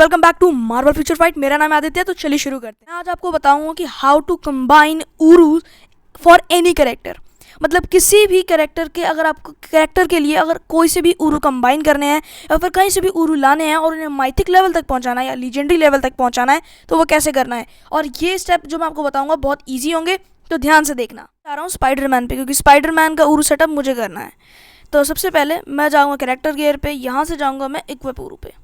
Welcome back to Marvel Future Fight. मेरा नाम है आदित्य। तो चलिए शुरू करते हैं। आज आपको बताऊंगा कि how to combine Uru for any character. मतलब किसी भी कैरेक्टर के, अगर आपको कैरेक्टर के लिए अगर कोई से भी उरू कंबाइन करने हैं या फिर कहीं से भी उरू लाने हैं और उन्हें माइथिक लेवल तक पहुंचाना है या लीजेंडरी लेवल तक पहुंचाना है तो वो कैसे करना है। और ये स्टेप जो मैं आपको बताऊंगा बहुत ईजी होंगे, तो ध्यान से देखना। जा रहा हूँ स्पाइडरमैन पे, क्योंकि स्पाइडरमैन का उरू सेटअप मुझे करना है। तो सबसे पहले मैं जाऊँगा कैरेक्टर गियर पे, यहाँ से जाऊँगा मैं इक्विप उरू पे।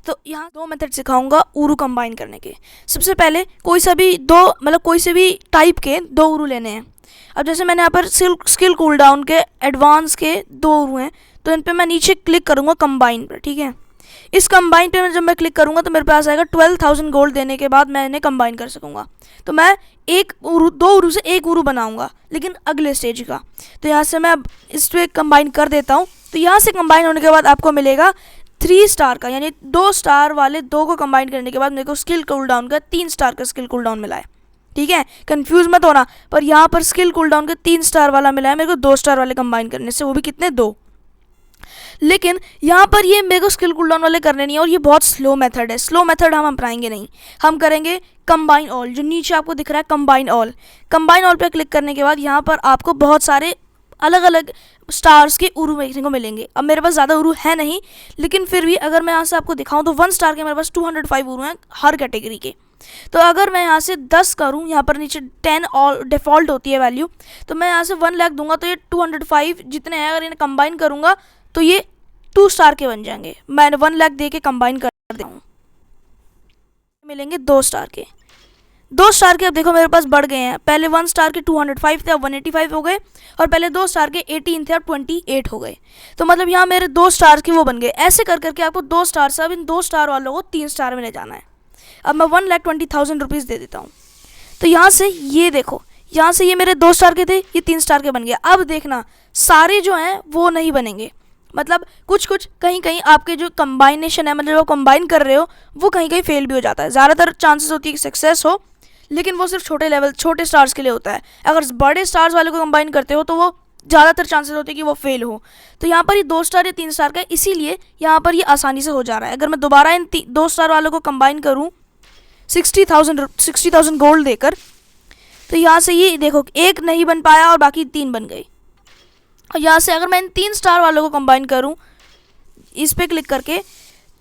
तो यहाँ दो मेथड सिखाऊंगा उरू कंबाइन करने के। सबसे पहले कोई सा भी कोई से भी टाइप के दो उरू लेने हैं। अब जैसे मैंने यहाँ पर स्किल कूल डाउन के एडवांस के दो उरू हैं, तो इन पे मैं नीचे क्लिक करूँगा कंबाइन पर। ठीक है, इस कंबाइन पे जब मैं क्लिक करूँगा तो मेरे पास आएगा 12,000 गोल्ड देने के बाद मैं इन्हें कंबाइन कर सकूँगा। तो मैं दो उरू से एक उरू बनाऊँगा, लेकिन अगले स्टेज का। तो यहाँ से मैं इस पर कंबाइन कर देता हूँ। तो यहाँ से कंबाइन होने के बाद आपको मिलेगा 3 स्टार का, यानी 2 स्टार वाले दो को कंबाइन करने के बाद मेरे को स्किल कूल डाउन का 3 स्टार का स्किल कूल डाउन मिला है। ठीक है, कंफ्यूज मत होना, पर यहाँ पर स्किल कूल डाउन का 3 स्टार वाला मिला है मेरे को 2 स्टार वाले कंबाइन करने से, वो भी कितने 2। लेकिन यहाँ पर ये मेरे को स्किल कूल डाउन वाले करने नहीं है, और ये बहुत स्लो मेथड है। स्लो मेथड हम अपनाएंगे नहीं, हम करेंगे कंबाइन ऑल। जो नीचे आपको दिख रहा है कंबाइन ऑल, कंबाइन ऑल पर क्लिक करने के बाद यहाँ पर आपको बहुत सारे अलग अलग स्टार्स के उरू देखने को मिलेंगे। अब मेरे पास ज़्यादा उरू है नहीं, लेकिन फिर भी अगर मैं यहाँ से आपको दिखाऊं तो 1 स्टार के मेरे पास 205 उरू हैं हर कैटेगरी के। तो अगर मैं यहाँ से 10 करूँ, यहाँ पर नीचे 10 ऑल डिफ़ॉल्ट होती है वैल्यू, तो मैं यहाँ से 1 लाख दूंगा तो ये 205 जितने हैं, अगर इन्हें कंबाइन करूँगा तो ये 2 स्टार के बन जाएंगे। मैं 1 लाख दे के कंबाइन कर दूँगा, मिलेंगे 2 स्टार के। 2 स्टार के अब देखो मेरे पास बढ़ गए हैं। पहले 1 स्टार के 205 थे, अब 185 हो गए, और पहले 2 स्टार के 18 थे, अब 28 हो गए। तो मतलब यहाँ मेरे 2 स्टार के वो बन गए। ऐसे कर करके आपको 2 स्टार से अब इन 2 स्टार वालों को 3 स्टार में ले जाना है। अब मैं 1,20,000 रुपीज़ दे देता हूँ। तो यहाँ से ये देखो, यहाँ से ये मेरे 2 स्टार के थे, ये 3 स्टार के बन गए। अब देखना सारे जो हैं वो नहीं बनेंगे। मतलब कुछ कहीं कहीं आपके जो कंबाइनेशन है, मतलब आप कंबाइन कर रहे हो, वो कहीं कहीं फेल भी हो जाता है। ज़्यादातर चांसेस होती है कि सक्सेस हो, लेकिन वो सिर्फ छोटे स्टार्स के लिए होता है। अगर बड़े स्टार्स वाले को कंबाइन करते हो तो वो ज़्यादातर चांसेस होते हैं कि वो फेल हो। तो यहाँ पर ये 2 स्टार या 3 स्टार का, इसीलिए यहाँ पर ये आसानी से हो जा रहा है। अगर मैं दोबारा इन 2 स्टार वालों को कंबाइन करूँ 60,000 गोल्ड देकर, तो यहाँ से ये देखो एक नहीं बन पाया और बाकी 3 बन गए। और यहाँ से अगर मैं इन 3 स्टार वालों को कंबाइन करूँ इस पर क्लिक करके,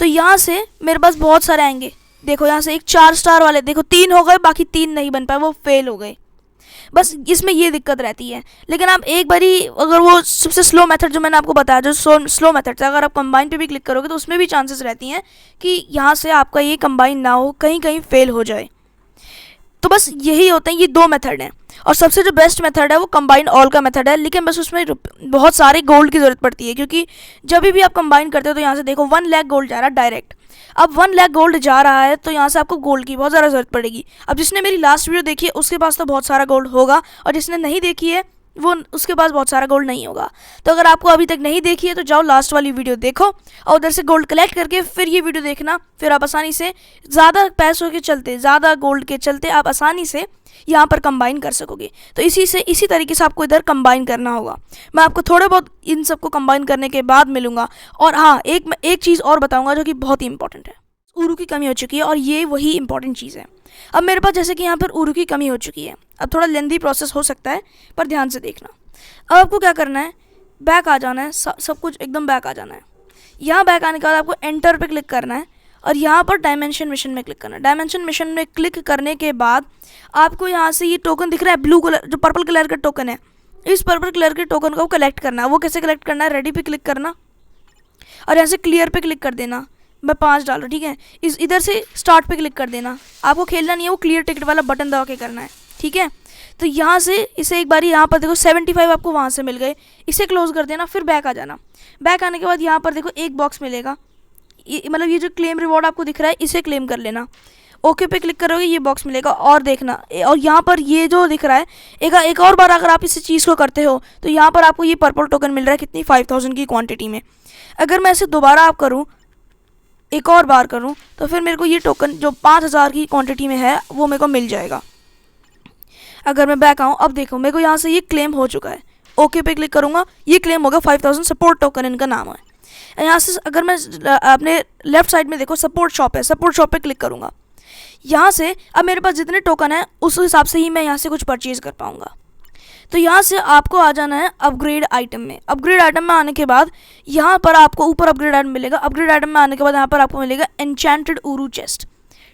तो यहाँ से मेरे पास बहुत सारे आएंगे। देखो यहाँ से एक 4 स्टार वाले, देखो 3 हो गए, बाकी 3 नहीं बन पाए, वो फेल हो गए। बस इसमें ये दिक्कत रहती है। लेकिन आप एक बारी अगर वो सबसे स्लो मेथड जो मैंने आपको बताया, जो स्लो मेथड है, अगर आप कंबाइन पे भी क्लिक करोगे तो उसमें भी चांसेस रहती हैं कि यहाँ से आपका ये कंबाइन ना हो, कहीं कहीं फेल हो जाए। तो बस यही होते हैं, ये 2 मेथड हैं। और सबसे जो बेस्ट मेथड है वो कंबाइन ऑल का मेथड है, लेकिन बस उसमें बहुत सारे गोल्ड की ज़रूरत पड़ती है, क्योंकि जब भी आप कंबाइन करते हो तो यहाँ से देखो 1 लाख गोल्ड जा रहा है डायरेक्ट। अब 1 लाख गोल्ड जा रहा है तो यहाँ से आपको गोल्ड की बहुत ज़्यादा ज़रूरत पड़ेगी। अब जिसने मेरी लास्ट वीडियो देखी है उसके पास तो बहुत सारा गोल्ड होगा, और जिसने नहीं देखी है वो उसके पास बहुत सारा गोल्ड नहीं होगा। तो अगर आपको अभी तक नहीं देखी है तो जाओ लास्ट वाली वीडियो देखो और उधर से गोल्ड कलेक्ट करके फिर ये वीडियो देखना। फिर आप आसानी से ज़्यादा पैसों के चलते, ज़्यादा गोल्ड के चलते आप आसानी से यहाँ पर कंबाइन कर सकोगे। तो इसी तरीके से आपको इधर कंबाइन करना होगा। मैं आपको थोड़ा बहुत इन सबको कंबाइन करने के बाद मिलूँगा। और हाँ, एक चीज़ और बताऊँगा जो कि बहुत ही इंपॉर्टेंट है। उरू की कमी हो चुकी है और ये वही इंपॉर्टेंट चीज़ है। अब मेरे पास जैसे कि यहाँ पर उरू की कमी हो चुकी है, अब थोड़ा लेंदी प्रोसेस हो सकता है, पर ध्यान से देखना। अब आपको क्या करना है, बैक आ जाना है, सब कुछ एकदम बैक आ जाना है। यहाँ बैक आने के बाद आपको एंटर पे क्लिक करना है और यहाँ पर डायमेंशन मिशन में क्लिक करना है। डायमेंशन मिशन में क्लिक करने के बाद आपको यहाँ से ये टोकन दिख रहा है ब्लू कलर, जो पर्पल कलर का टोकन है, इस पर्पल कलर के टोकन को कलेक्ट करना है। वो कैसे कलेक्ट करना है, रेडी पे क्लिक करना और यहाँ से क्लियर पे क्लिक कर देना। मैं 5 डाल रहा हूँ, ठीक है। इधर से स्टार्ट पे क्लिक कर देना। आपको खेलना नहीं है, वो क्लियर टिकट वाला बटन दबा के करना है, ठीक है। तो यहाँ से इसे एक बार यहाँ पर देखो 75 आपको वहाँ से मिल गए, इसे क्लोज कर देना, फिर बैक आ जाना। बैक आने के बाद यहाँ पर देखो एक बॉक्स मिलेगा, मतलब ये जो क्लेम रिवॉर्ड आपको दिख रहा है इसे क्लेम कर लेना। ओके पे क्लिक करोगे ये बॉक्स मिलेगा, और देखना, और यहाँ पर ये जो दिख रहा है एक और बार अगर आप इस चीज़ को करते हो तो यहाँ पर आपको ये पर्पल टोकन मिल रहा है, कितनी 5000 की क्वांटिटी में। अगर मैं इसे दोबारा आप करूँ, एक और बार करूं, तो फिर मेरे को ये टोकन जो 5000 की क्वांटिटी में है वो मेरे को मिल जाएगा। अगर मैं बैक आऊँ, अब देखो मेरे को यहाँ से ये क्लेम हो चुका है। ओके पे क्लिक करूँगा, ये क्लेम होगा 5000 सपोर्ट टोकन इनका नाम है। यहाँ से अगर मैं अपने लेफ्ट साइड में देखो सपोर्ट शॉप है, सपोर्ट शॉप पे क्लिक करूँगा। यहाँ से अब मेरे पास जितने टोकन है उस हिसाब से ही मैं यहाँ से कुछ परचेज़ कर पाऊँगा। तो यहाँ से आपको आ जाना है अपग्रेड आइटम में। अपग्रेड आइटम में आने के बाद यहाँ पर आपको ऊपर अपग्रेड आइटम मिलेगा। अपग्रेड आइटम में आने के बाद यहाँ पर आपको मिलेगा एन्चेंटेड ऊरू चेस्ट।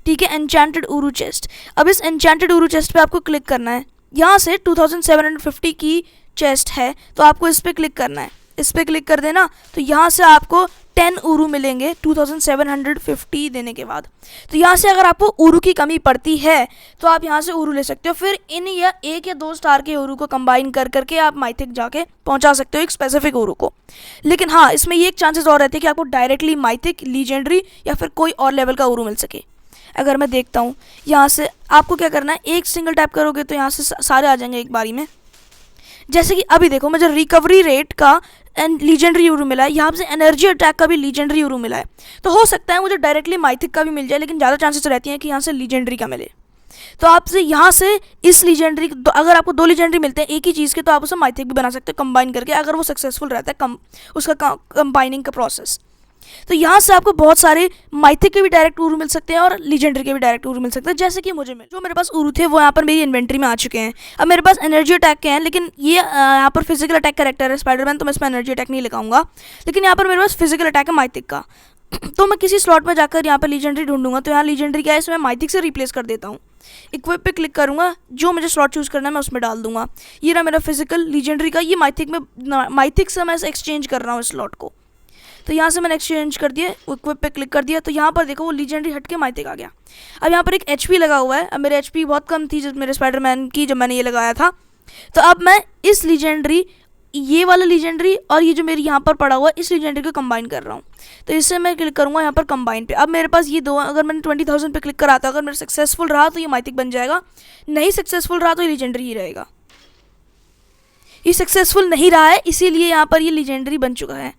ठीक है, एन्चेंटेड ऊरू चेस्ट। अब इस एन्चेंटेड ऊरू चेस्ट पे आपको क्लिक करना है। यहाँ से 2750 की चेस्ट है तो आपको इस पर क्लिक करना है। इस पर क्लिक कर देना तो यहाँ से आपको 10 ऊरू मिलेंगे 2750 देने के बाद। तो यहाँ से अगर आपको ऊरू की कमी पड़ती है तो आप यहाँ से ऊरू ले सकते हो। फिर इन या 1 या 2 स्टार के ऊरू को कंबाइन कर करके आप माइथिक जाके पहुँचा सकते हो एक स्पेसिफिक ऊरू को। लेकिन हाँ, इसमें ये एक चांसेस और रहते हैं कि आपको डायरेक्टली माइथिक, लीजेंडरी या फिर कोई और लेवल का ऊरू मिल सके। अगर मैं देखता हूँ यहाँ से आपको क्या करना है, एक सिंगल टैप करोगे तो यहाँ से सारे आ जाएंगे एक बारी में। जैसे कि अभी देखो मुझे रिकवरी रेट का एंड लीजेंडरी यूरू मिला है, यहाँ से एनर्जी अटैक का भी लीजेंडरी यूरू मिला है। तो हो सकता है मुझे डायरेक्टली माइथिक का भी मिल जाए, लेकिन ज़्यादा चांसेस रहती हैं कि यहाँ से लीजेंडरी का मिले। तो आपसे यहाँ से इस लीजेंडरी, अगर आपको 2 लीजेंडरी मिलते हैं एक ही चीज़ के तो आप उसे माइथिक भी बना सकते हो कंबाइन करके, अगर वो सक्सेसफुल रहता है उसका कंबाइनिंग का प्रोसेस। तो यहाँ से आपको बहुत सारे माइथिक के भी डायरेक्ट ऊरू मिल सकते हैं और लीजेंडरी के भी डायरेक्ट ऊरू मिल सकते हैं। जैसे कि जो मेरे पास ऊरू थे वो यहाँ पर मेरी इन्वेंट्री में आ चुके हैं। अब मेरे पास एनर्जी अटैक के हैं, लेकिन ये यहाँ पर फिजिकल अटैक कैरेक्टर है स्पाइडरमैन, तो मैं इसमें एनर्जी अटैक नहीं लगाऊंगा। लेकिन यहाँ पर मेरे पास फिजिकल अटैक है माइथिक का। तो मैं किसी स्लॉट में जाकर यहाँ पर लीजेंडरी ढूंढूंगा। तो यहाँ लीजेंडरी क्या है, इसमें माइथिक से रिप्लेस कर देता हूँ। इक्विप पे क्लिक करूँगा, जो मुझे स्लॉट चूज़ करना है मैं उसमें डाल दूंगा। ये रहा मेरा फिजिकल लीजेंडरी का, ये माइथिक से मैं एक्सचेंज कर रहा हूँ इस स्लॉट को। तो यहाँ से मैंने एक्सचेंज कर दिया, इक्विप पे क्लिक कर दिया तो यहाँ पर देखो वो लीजेंडरी हट के माइथिक आ गया। अब यहाँ पर एक HP लगा हुआ है। अब मेरे HP बहुत कम थी जब मेरे स्पाइडरमैन की, जब मैंने ये लगाया था। तो अब मैं इस लीजेंडरी, ये वाला लीजेंडरी और ये जो मेरी यहाँ पर पड़ा हुआ है इस लीजेंडरी को कंबाइन कर रहा हूँ। तो इससे मैं क्लिक करूँगा यहाँ पर कंबाइन पे। अब मेरे पास ये दो, अगर मैंने 20,000 पे क्लिक करा था, अगर मेरा सक्सेसफुल रहा तो ये माइथिक बन जाएगा, नहीं सक्सेसफुल रहा तो ये लीजेंडरी ही रहेगा। ये सक्सेसफुल नहीं रहा है इसीलिए यहाँ पर ये लीजेंडरी बन चुका है।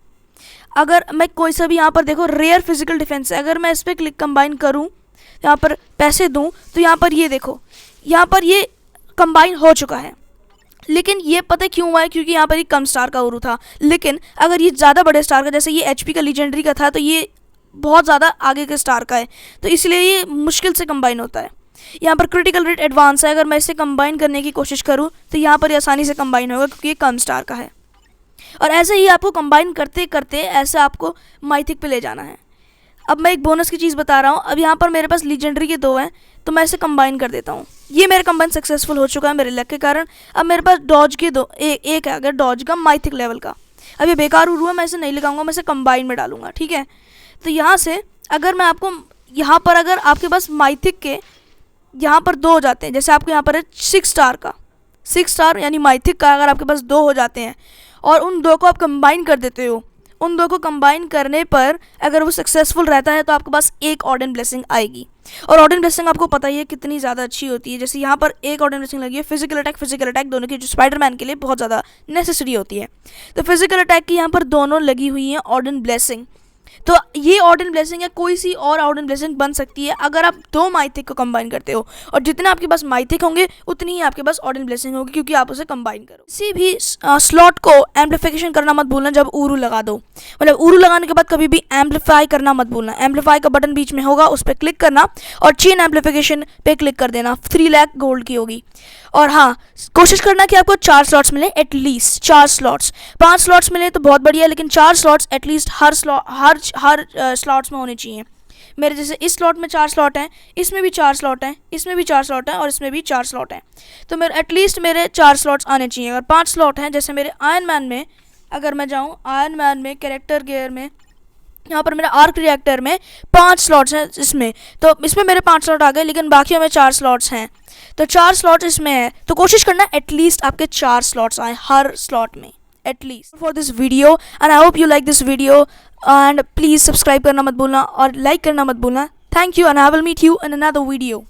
अगर मैं कोई सा भी यहाँ पर देखो रेयर फिजिकल डिफेंस है, अगर मैं इस पर क्लिक कंबाइन करूँ, यहाँ पर पैसे दूँ तो यहाँ पर ये देखो, यहाँ पर ये कंबाइन हो चुका है। लेकिन ये पता क्यों हुआ है, क्योंकि यहाँ पर एक कम स्टार का ऊरू था। लेकिन अगर ये ज़्यादा बड़े स्टार का, जैसे ये HP का लीजेंडरी का था, तो ये बहुत ज़्यादा आगे के स्टार का है, तो इसलिए ये मुश्किल से कंबाइन होता है। यहाँ पर क्रिटिकल रेट एडवांस है, अगर मैं इसे कंबाइन करने की कोशिश करूँ तो यहाँ पर आसानी से कंबाइन होगा क्योंकि ये कम स्टार का है। और ऐसे ही आपको कंबाइन करते करते ऐसे आपको माइथिक पे ले जाना है। अब मैं एक बोनस की चीज़ बता रहा हूँ। अब यहाँ पर मेरे पास लीजेंडरी के 2 हैं तो मैं इसे कंबाइन कर देता हूँ। ये मेरा कंबाइन सक्सेसफुल हो चुका है मेरे लक के कारण। अब मेरे पास डॉज के एक है अगर डॉज का माइथिक लेवल का। अब ये बेकार हुआ, मैं इसे नहीं लगाऊंगा, मैं इसे कंबाइन में डालूंगा। ठीक है, तो यहाँ से अगर मैं आपको यहाँ पर, अगर आपके पास माइथिक के यहाँ पर 2 हो जाते हैं, जैसे आपको यहाँ पर है 6 स्टार का, 6 स्टार यानी माइथिक का अगर आपके पास 2 हो जाते हैं और उन 2 को आप कंबाइन कर देते हो, उन 2 को कंबाइन करने पर अगर वो सक्सेसफुल रहता है तो आपके पास एक ऑर्डन ब्लेसिंग आएगी। और ऑर्डन ब्लेसिंग आपको पता ही है कितनी ज़्यादा अच्छी होती है। जैसे यहाँ पर एक ऑर्डन ब्लेसिंग लगी है, फिजिकल अटैक दोनों की, जो स्पाइडरमैन के लिए बहुत ज़्यादा नेसेसरी होती है। तो फिजिकल अटैक की यहाँ पर दोनों लगी हुई हैं ऑर्डन ब्लेसिंग। तो ये ऑर्डन ब्लेसिंग या कोई सी और ऑर्डन ब्लेसिंग बन सकती है अगर आप 2 माइथिक को कंबाइन करते हो, और जितने आपके पास माइथिक होंगे उतनी ही आपके पास ऑर्डन ब्लेसिंग होगी क्योंकि आप उसे कंबाइन करो। किसी भी स्लॉट को एम्पलीफिकेशन करना मत भूलना जब ऊरू लगा दो, मतलब ऊरू लगाने के बाद कभी भी एम्पलीफाई करना मत भूलना। एम्पलीफाई का बटन बीच में होगा, उस पर क्लिक करना और चेन एम्पलीफिकेशन पे क्लिक कर देना। 3 लाख गोल्ड की होगी। और हाँ, कोशिश करना कि आपको 4 स्लॉट्स मिले, एटलीस्ट 4 स्लॉट्स। 5 स्लॉट्स मिले तो बहुत बढ़िया, लेकिन 4 स्लॉट्स एटलीस्ट हर स्लॉट्स में होने चाहिए। मेरे जैसे इस स्लॉट में 4 स्लॉट हैं, इसमें भी 4 स्लॉट हैं, इसमें भी 4 स्लॉट हैं और इसमें भी 4 स्लॉट हैं। तो मेरे एटलीस्ट मेरे 4 स्लॉट्स आने चाहिए। अगर 5 स्लॉट हैं, जैसे मेरे आयरन मैन में अगर मैं जाऊँ, आयरन मैन में कैरेक्टर गियर में यहाँ पर मेरा आर्क रिएक्टर में 5 स्लॉट्स हैं इसमें, तो इसमें मेरे 5 स्लॉट आ गए, लेकिन बाकी में 4 स्लॉट्स हैं। तो 4 स्लॉट इसमें है, तो कोशिश करना एटलीस्ट आपके 4 स्लॉट्स आए हर स्लॉट में at least. For this video and I hope you like this video and please subscribe करना मत भूलना और लाइक करना मत भूलना। Thank you and I will meet you in another video.